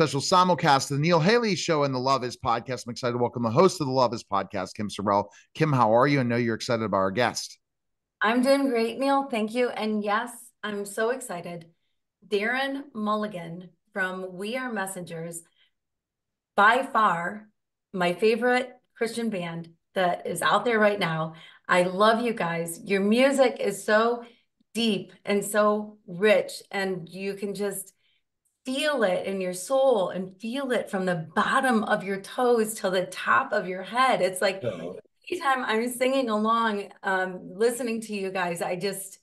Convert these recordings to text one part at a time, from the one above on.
special simulcast of the Neil Haley Show and the Love Is podcast. I'm excited to welcome the host of the Love Is podcast, Kim Sorrelle. Kim, how are you? I know you're excited about our guest. I'm doing great, Neil. Thank you. And yes, I'm so excited. Darren Mulligan from We Are Messengers, by far my favorite Christian band that is out there right now. I love you guys. Your music is so deep and so rich, and you can just feel it in your soul and feel it from the bottom of your toes to the top of your head. It's like Oh, anytime I'm singing along, listening to you guys, I just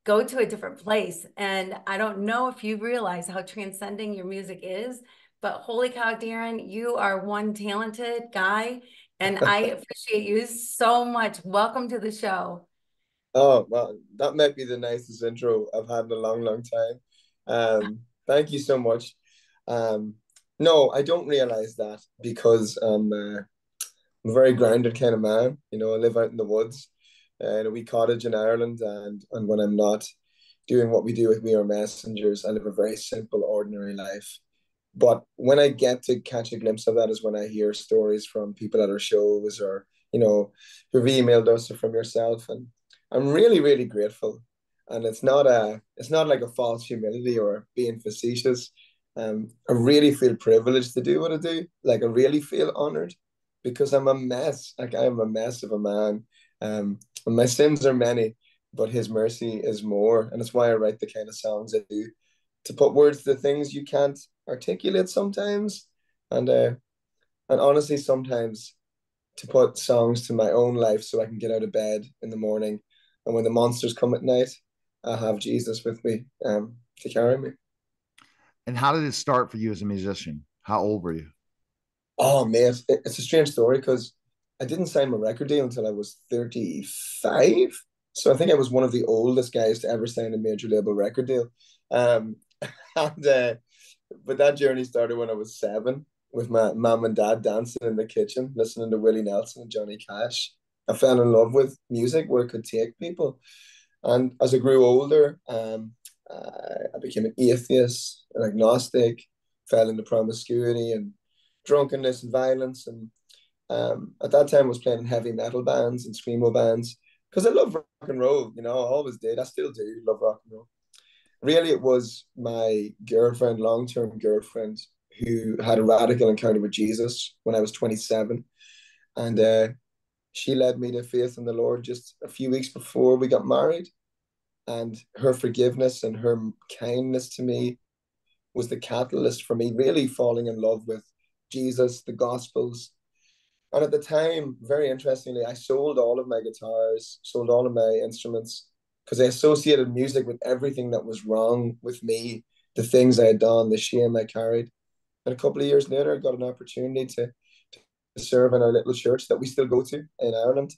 go to a different place. And I don't know if you realize how transcending your music is, but holy cow, Darren, you are one talented guy, and I appreciate you so much. Welcome to the show. oh, well, that might be the nicest intro I've had in a long, long time. Thank you so much. Um, no, I don't realize that because I'm a very grounded kind of man. I live out in the woods in a wee cottage in Ireland, and when I'm not doing what we do with We Are Messengers, I live a very simple, ordinary life. But when I get to catch a glimpse of that is when I hear stories from people at our shows or, who've emailed us or from yourself. And I'm really, really grateful. And it's not like a false humility or being facetious. I really feel privileged to do what I do. Like I really feel honored because I'm a mess. Like I am a mess of a man. And my sins are many, but his mercy is more. And it's why I write the kind of songs I do, to put words to the things you can't articulate sometimes, and honestly sometimes to put songs to my own life so I can get out of bed in the morning, and when the monsters come at night, I have Jesus with me to carry me. And how did it start for you as a musician? How old were you? Oh man, it's a strange story because I didn't sign my record deal until I was 35. So I think I was one of the oldest guys to ever sign a major label record deal. Um, and but that journey started when I was 7 with my mom and dad dancing in the kitchen, listening to Willie Nelson and Johnny Cash. I fell in love with music where it could take people. And as I grew older, I became an atheist, an agnostic, fell into promiscuity and drunkenness and violence. And at that time, I was playing in heavy metal bands and screamo bands because I love rock and roll. I always did. I still do love rock and roll. Really, it was my girlfriend, long-term girlfriend, who had a radical encounter with Jesus when I was 27. And she led me to faith in the Lord just a few weeks before we got married. And her forgiveness and her kindness to me was the catalyst for me really falling in love with Jesus, the Gospels. And at the time, very interestingly, I sold all of my guitars, sold all of my instruments, because I associated music with everything that was wrong with me, the things I had done, the shame I carried. And a couple of years later, I got an opportunity to serve in our little church that we still go to in Ireland.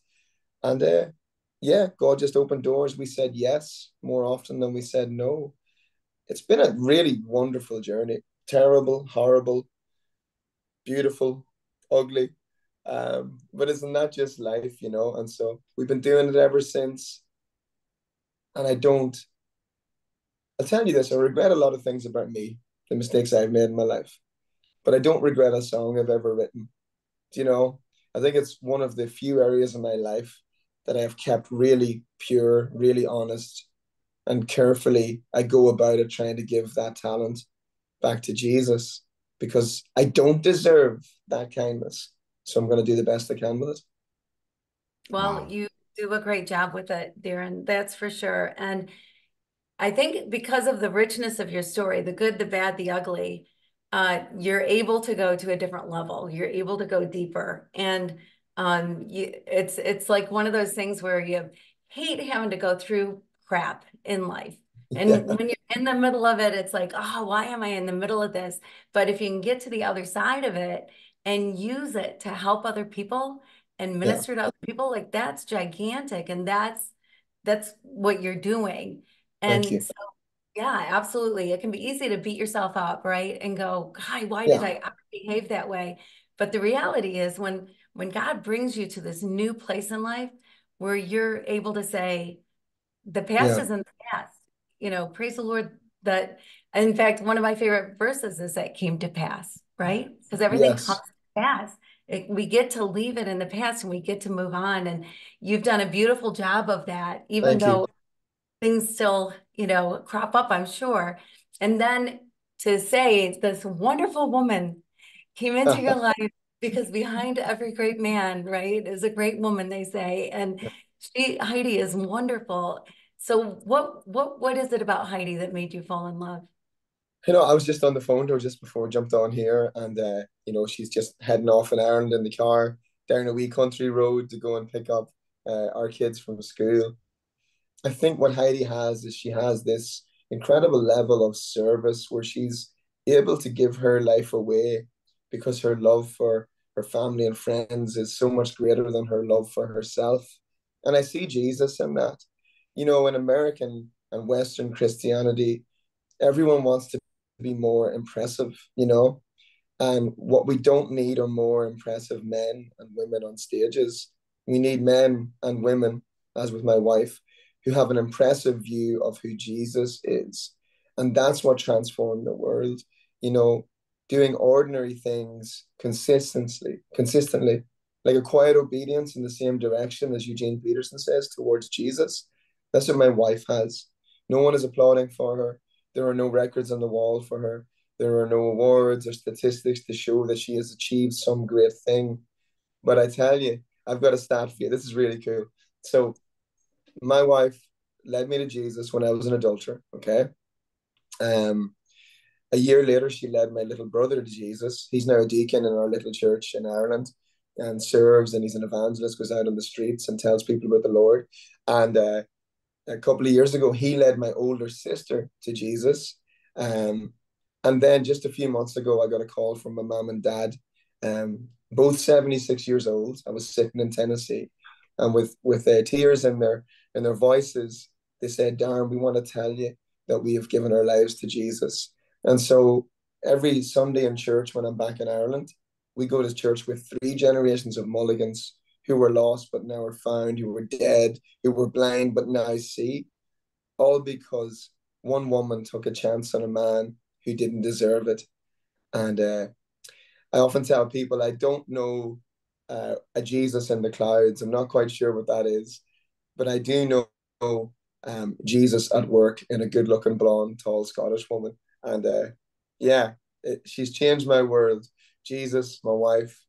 And yeah, God just opened doors. We said yes more often than we said no. It's been a really wonderful journey. Terrible, horrible, beautiful, ugly. But isn't that just life? And so we've been doing it ever since. And I'll tell you this, I regret a lot of things about me, the mistakes I've made in my life, but I don't regret a song I've ever written. Do you know? I think it's one of the few areas of my life that I have kept really pure, really honest, and carefully I go about it trying to give that talent back to Jesus because I don't deserve that kindness. So I'm going to do the best I can with it. Well, Wow. you do a great job with it, Darren, that's for sure. And I think because of the richness of your story, the good, the bad, the ugly, you're able to go to a different level. You're able to go deeper. And it's like one of those things where you hate having to go through crap in life. And Yeah, when you're in the middle of it, it's like, oh, why am I in the middle of this? But if you can get to the other side of it and use it to help other people and yeah. minister to other people, like that's gigantic. And that's what you're doing. Thank And you. so, yeah, absolutely. It can be easy to beat yourself up, right? And go, God, why did Yeah, I behave that way? But the reality is when God brings you to this new place in life where you're able to say, the past yeah, is in the past, praise the Lord, that, in fact, one of my favorite verses is that came to pass, right? Because everything comes Yes. to pass. We get to leave it in the past and we get to move on. And you've done a beautiful job of that, even Thank you. though things still, crop up, I'm sure. And then to say this wonderful woman came into your life, because behind every great man, right, is a great woman, they say. And Heidi is wonderful. So what is it about Heidi that made you fall in love? I was just on the phone to her just before I jumped on here, and she's just heading off in Ireland in the car down a wee country road to go and pick up our kids from school. I think what Heidi has is she has this incredible level of service where she's able to give her life away because her love for her family and friends is so much greater than her love for herself. And I see Jesus in that. In American and Western Christianity, everyone wants to be more impressive. And what we don't need are more impressive men and women on stages. We need men and women, as with my wife, who have an impressive view of who Jesus is. And that's what transformed the world, doing ordinary things consistently, like a quiet obedience in the same direction as Eugene Peterson says towards Jesus. That's what my wife has. No one is applauding for her. There are no records on the wall for her. There are no awards or statistics to show that she has achieved some great thing. But I tell you, I've got a stat for you. This is really cool. So my wife led me to Jesus when I was an adulterer, okay? A year later, she led my little brother to Jesus. He's now a deacon in our little church in Ireland and serves, and he's an evangelist, goes out on the streets and tells people about the Lord. And a couple of years ago, he led my older sister to Jesus. And then just a few months ago, I got a call from my mom and dad, both 76 years old. I was sitting in Tennessee, and with tears in their voices, they said, "Darren, we want to tell you that we have given our lives to Jesus." And so every Sunday in church, when I'm back in Ireland, we go to church with 3 generations of Mulligans who were lost but now are found, who were dead, who were blind but now see, all because one woman took a chance on a man who didn't deserve it. And I often tell people I don't know a Jesus in the clouds. I'm not quite sure what that is, but I do know Jesus at work in a good-looking, blonde, tall Scottish woman. And she's changed my world. Jesus, my wife,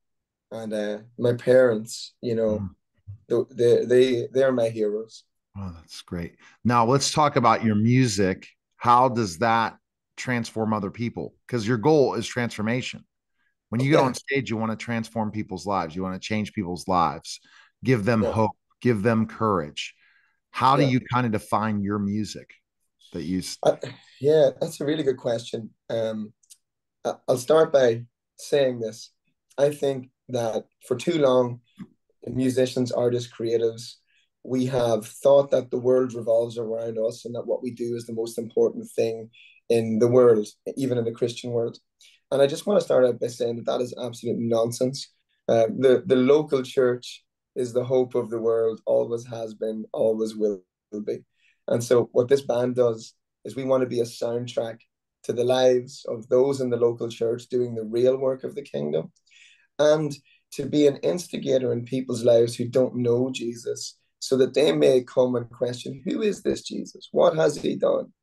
and my parents. They're my heroes. Oh, that's great. Now let's talk about your music. How does that transform other people? Because your goal is transformation. When you get on stage, you want to transform people's lives. You want to change people's lives, give them hope, give them courage. How do you kind of define your music that you? That's a really good question. I'll start by saying this. I think that for too long, musicians, artists, creatives, we have thought that the world revolves around us and that what we do is the most important thing in the world, even in the Christian world. And I just want to start out by saying that is absolute nonsense. The local church is the hope of the world, always has been, always will be. And so what this band does is we want to be a soundtrack to the lives of those in the local church doing the real work of the kingdom, and to be an instigator in people's lives who don't know Jesus, so that they may come and question, who is this Jesus? What has he done?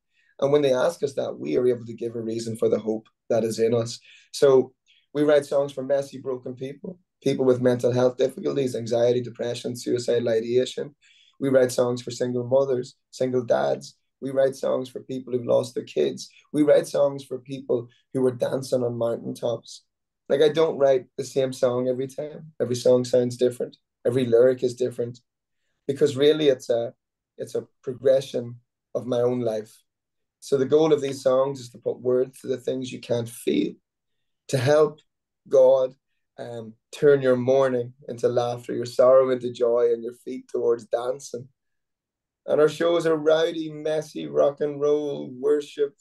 And when they ask us that, we are able to give a reason for the hope that is in us. So we write songs for messy, broken people, people with mental health difficulties, anxiety, depression, suicidal ideation. We write songs for single mothers, single dads. We write songs for people who've lost their kids. We write songs for people who are dancing on mountaintops. Like, I don't write the same song every time. Every song sounds different. Every lyric is different, because really it's a progression of my own life. So the goal of these songs is to put words to the things you can't feel, to help God turn your mourning into laughter, your sorrow into joy, and your feet towards dancing. And our shows are rowdy, messy, rock and roll, worship,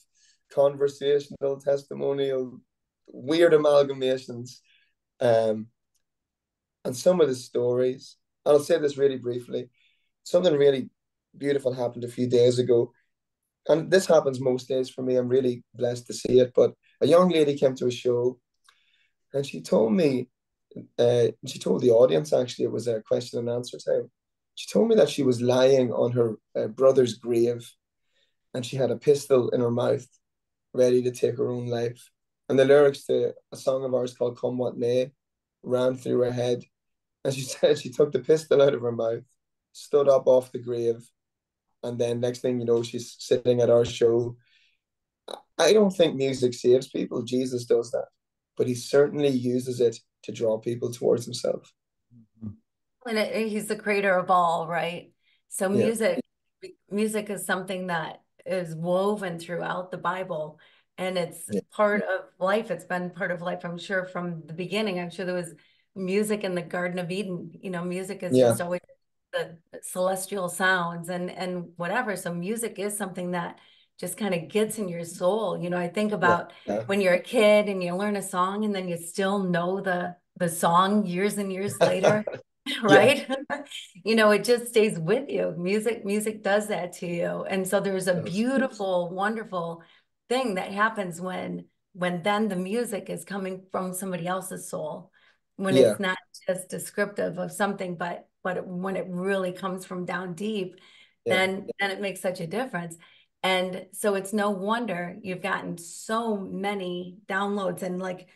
conversational, testimonial, weird amalgamations. And some of the stories, I'll say this really briefly, something really beautiful happened a few days ago. and this happens most days for me. I'm really blessed to see it. But a young lady came to a show, and she told me, she told the audience, actually, it was a question and answer time. She told me that she was lying on her brother's grave, and she had a pistol in her mouth, ready to take her own life. And the lyrics to a song of ours called "Come What May" ran through her head. And she said she took the pistol out of her mouth, stood up off the grave, and then next thing you know, she's sitting at our show. I don't think music saves people. Jesus does that, but he certainly uses it to draw people towards himself. And he's the creator of all, right? So Yeah, music is something that is woven throughout the Bible, and it's yeah, part of life. It's been part of life, I'm sure, from the beginning. I'm sure there was music in the Garden of Eden. You know, music is yeah, just always the celestial sounds and whatever. So music is something that just kind of gets in your soul. You know, I think yeah, about yeah, when you're a kid and you learn a song and then you still know the song years and years later. yeah. Right? You know, it just stays with you. Music does that to you. And so there's a It does. beautiful, wonderful thing that happens when then the music is coming from somebody else's soul, when Yeah, it's not just descriptive of something, but when it really comes from down deep, yeah, then it makes such a difference. And so it's no wonder you've gotten so many downloads and like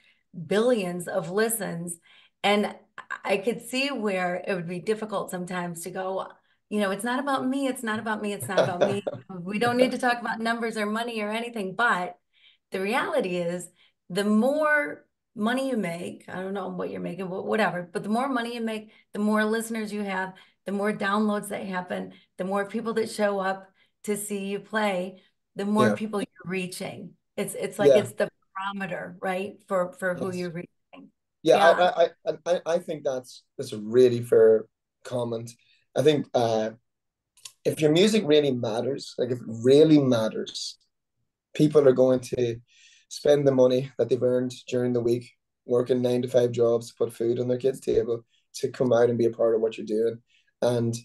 billions of listens. And I could see where it would be difficult sometimes to go, you know, it's not about me, it's not about me, it's not about me. We don't need to talk about numbers or money or anything, but the reality is the more money you make, I don't know what you're making, but whatever, but the more money you make, the more listeners you have, the more downloads that happen, the more people that show up to see you play, the more yeah, people you're reaching. It's like yeah. it's the barometer, right? For who Yes. you're reaching. Yeah, Yeah. I think that's a really fair comment. I think if your music really matters, like if it really matters, people are going to spend the money that they've earned during the week, working 9 to 5 jobs to put food on their kids' table, to come out and be a part of what you're doing. And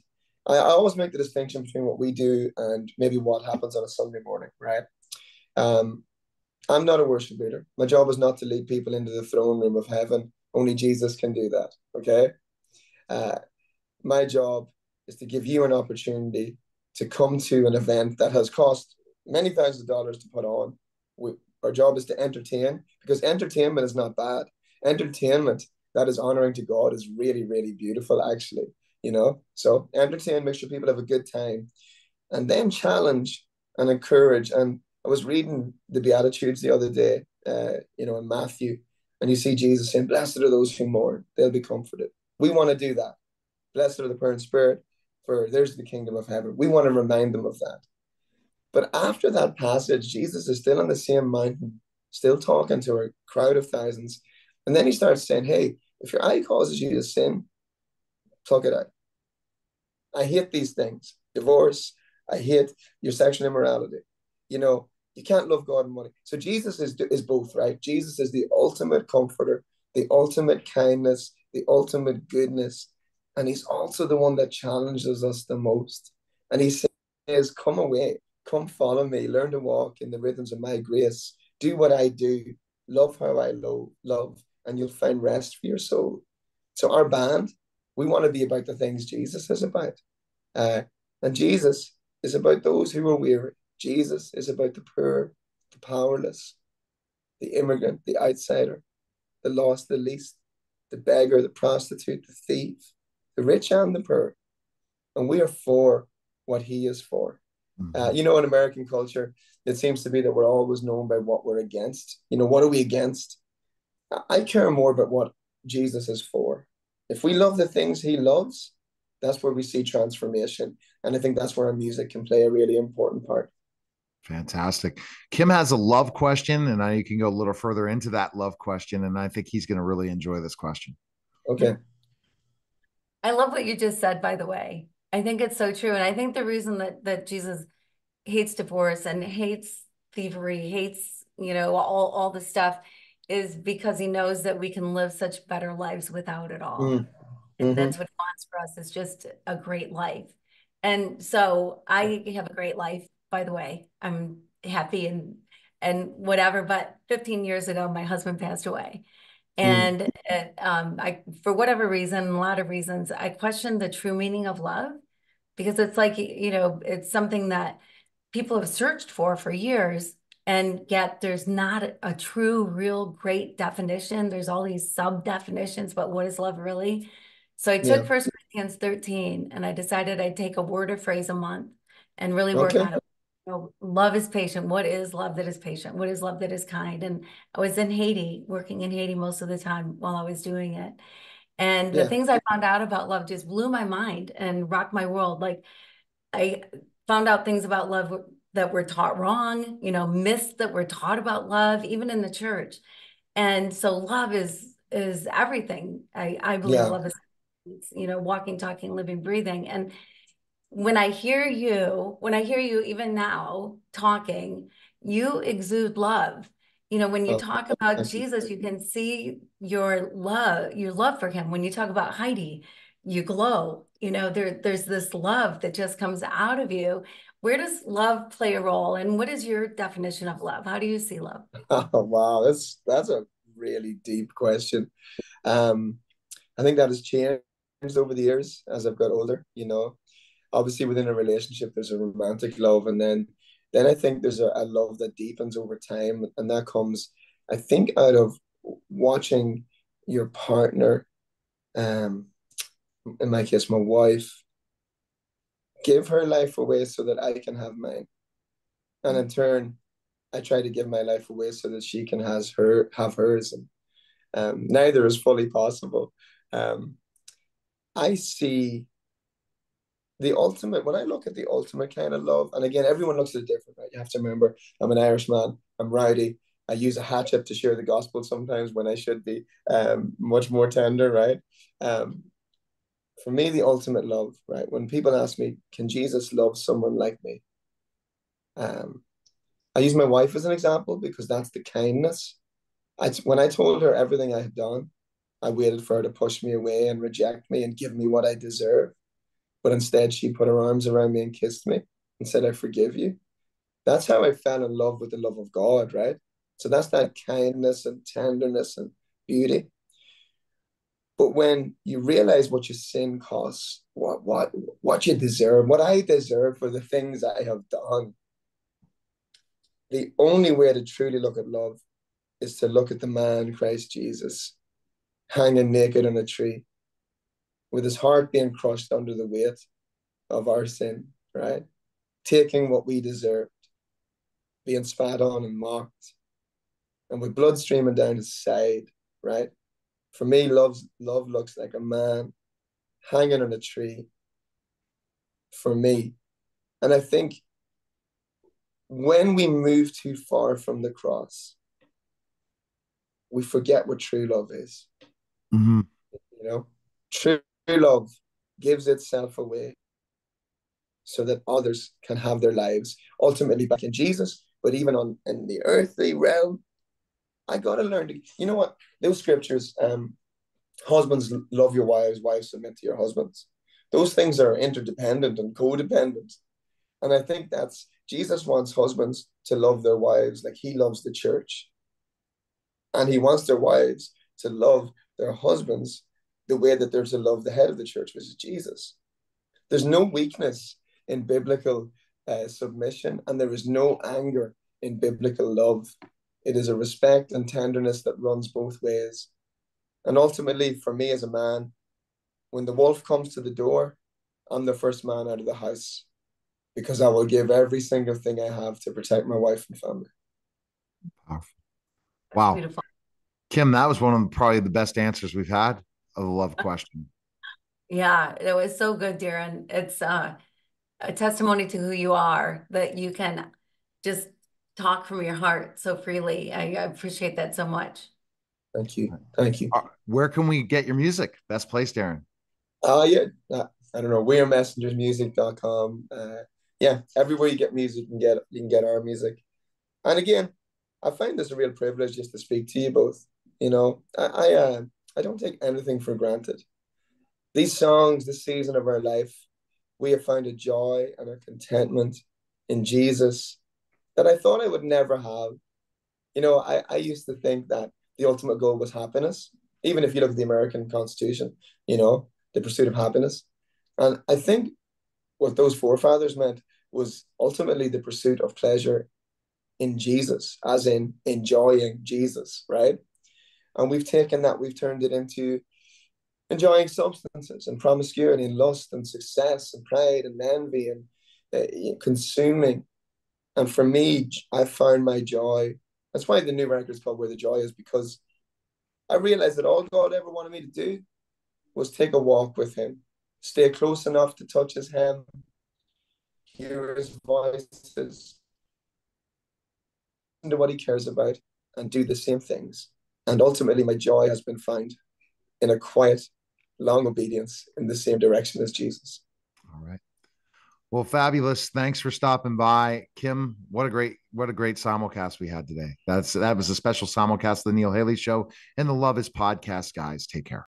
I always make the distinction between what we do and maybe what happens on a Sunday morning, right? Um, I'm not a worship leader. My job is not to lead people into the throne room of heaven. Only Jesus can do that. Okay. Uh, my job is to give you an opportunity to come to an event that has cost many thousands of dollars to put on. Our job is to entertain, because entertainment is not bad. Entertainment that is honoring to God is really, really beautiful, actually. So entertain, make sure people have a good time, and then challenge and encourage. And I was reading the Beatitudes the other day, in Matthew, and you see Jesus saying, "Blessed are those who mourn; they'll be comforted." We want to do that. Blessed are the poor in spirit, for there's the kingdom of heaven. We want to remind them of that. But after that passage, Jesus is still on the same mountain, still talking to a crowd of thousands. And then he starts saying, "Hey, if your eye causes you to sin, pluck it out. I hate these things. Divorce. I hate your sexual immorality. You can't love God and money." So Jesus is both, right? Jesus is the ultimate comforter, the ultimate kindness, the ultimate goodness. And he's also the one that challenges us the most. And he says, "Come away, come follow me, learn to walk in the rhythms of my grace, do what I do, love how I love, and you'll find rest for your soul." So our band, we want to be about the things Jesus is about. Uh, and Jesus is about those who are weary. Jesus is about the poor, the powerless, the immigrant, the outsider, the lost, the least, the beggar, the prostitute, the thief, the rich and the poor. And we are for what he is for. Mm-hmm. In American culture, it seems to be that we're always known by what we're against. What are we against? I care more about what Jesus is for. If we love the things he loves, that's where we see transformation. And I think that's where our music can play a really important part. Fantastic. Kim has a love question, and now you can go a little further into that love question. And I think he's going to really enjoy this question. Okay. I love what you just said, by the way. I think it's so true. And I think the reason that Jesus hates divorce and hates thievery, hates, all the stuff is because he knows that we can live such better lives without it all. And Mm-hmm. that's what he wants for us, is just a great life. And so I have a great life. by the way. I'm happy and whatever, but 15 years ago, my husband passed away. And for whatever reason, a lot of reasons, I questioned the true meaning of love, because it's like, it's something that people have searched for years, and yet there's not a true, real great definition. There's all these sub definitions, but what is love really? So I took 1 Corinthians 13, and I decided I'd take a word or phrase a month and really work on it. Love is patient. What is love that is patient? What is love that is kind? And I was in Haiti, working in Haiti most of the time while I was doing it. And the things I found out about love just blew my mind and rocked my world. Like, I found out things about love that were taught wrong, myths that were taught about love, even in the church. And so love is everything. I believe love is, walking, talking, living, breathing. And when I hear you even now talking, you exude love. When you talk about Jesus, you can see your love for him. When you talk about Heidi, you glow. There's this love that just comes out of you. Where does love play a role? And what is your definition of love? How do you see love? Oh, wow, that's a really deep question. I think that has changed over the years as I've got older. Obviously within a relationship there's a romantic love, and then I think there's a love that deepens over time, and that comes, I think, out of watching your partner, in my case my wife, give her life away so that I can have mine, and in turn I try to give my life away so that she can have hers, and neither is fully possible. I see the ultimate, when I look at the ultimate kind of love, and again, everyone looks at it different, right? You have to remember, I'm an Irishman, I'm rowdy, I use a hatchet to share the gospel sometimes when I should be much more tender, right? For me, the ultimate love, right? When people ask me, can Jesus love someone like me? I use my wife as an example because that's the kindness. When I told her everything I had done, I waited for her to push me away and reject me and give me what I deserve. But instead, she put her arms around me and kissed me and said, I forgive you. That's how I fell in love with the love of God, right? So that's that kindness and tenderness and beauty. But when you realize what your sin costs, what you deserve, what I deserve for the things I have done, the only way to truly look at love is to look at the man, Christ Jesus, hanging naked on a tree, with his heart being crushed under the weight of our sin, right? Taking what we deserved, being spat on and mocked, and with blood streaming down his side, right? For me, love looks like a man hanging on a tree for me. And I think when we move too far from the cross, we forget what true love is. True love gives itself away so that others can have their lives ultimately back in Jesus, but even in the earthly realm. I got to learn to, what, those scriptures, husbands love your wives, wives submit to your husbands. Those things are interdependent and codependent. And I think that's, Jesus wants husbands to love their wives like he loves the church. And he wants their wives to love their husbands the way that they're to love the head of the church, which is Jesus. There's no weakness in biblical submission, and there is no anger in biblical love. It is a respect and tenderness that runs both ways. And ultimately, for me as a man, when the wolf comes to the door, I'm the first man out of the house, because I will give every single thing I have to protect my wife and family. Wow. Beautiful. Kim, that was one of probably the best answers we've had of the love question. Yeah, it was so good, Darren. It's a testimony to who you are, that you can just talk from your heart so freely. I appreciate that so much. Thank you. Thank you. Where can we get your music? Best place, Darren? I don't know, wearemessengersmusic.com. Yeah, everywhere you get music, you can get our music. And again, I find this a real privilege just to speak to you both. I don't take anything for granted. These songs, this season of our life, we have found a joy and a contentment in Jesus that I thought I would never have. You know, I used to think that the ultimate goal was happiness, even if you look at the American Constitution, you know, the pursuit of happiness. And I think what those forefathers meant was ultimately the pursuit of pleasure in Jesus, as in enjoying Jesus, right? And we've taken that, we've turned it into enjoying substances and promiscuity and lust and success and pride and envy and consuming. And for me, I found my joy. That's why the new record is called Where the Joy Is, because I realized that all God ever wanted me to do was take a walk with him, stay close enough to touch his hem, hear his voices, listen to what he cares about, and do the same things. And ultimately, my joy has been found in a quiet, long obedience in the same direction as Jesus. All right. Well, fabulous. Thanks for stopping by, Kim. What a great simulcast we had today. That was a special simulcast of the Neil Haley Show and the Love Is podcast, guys. Take care.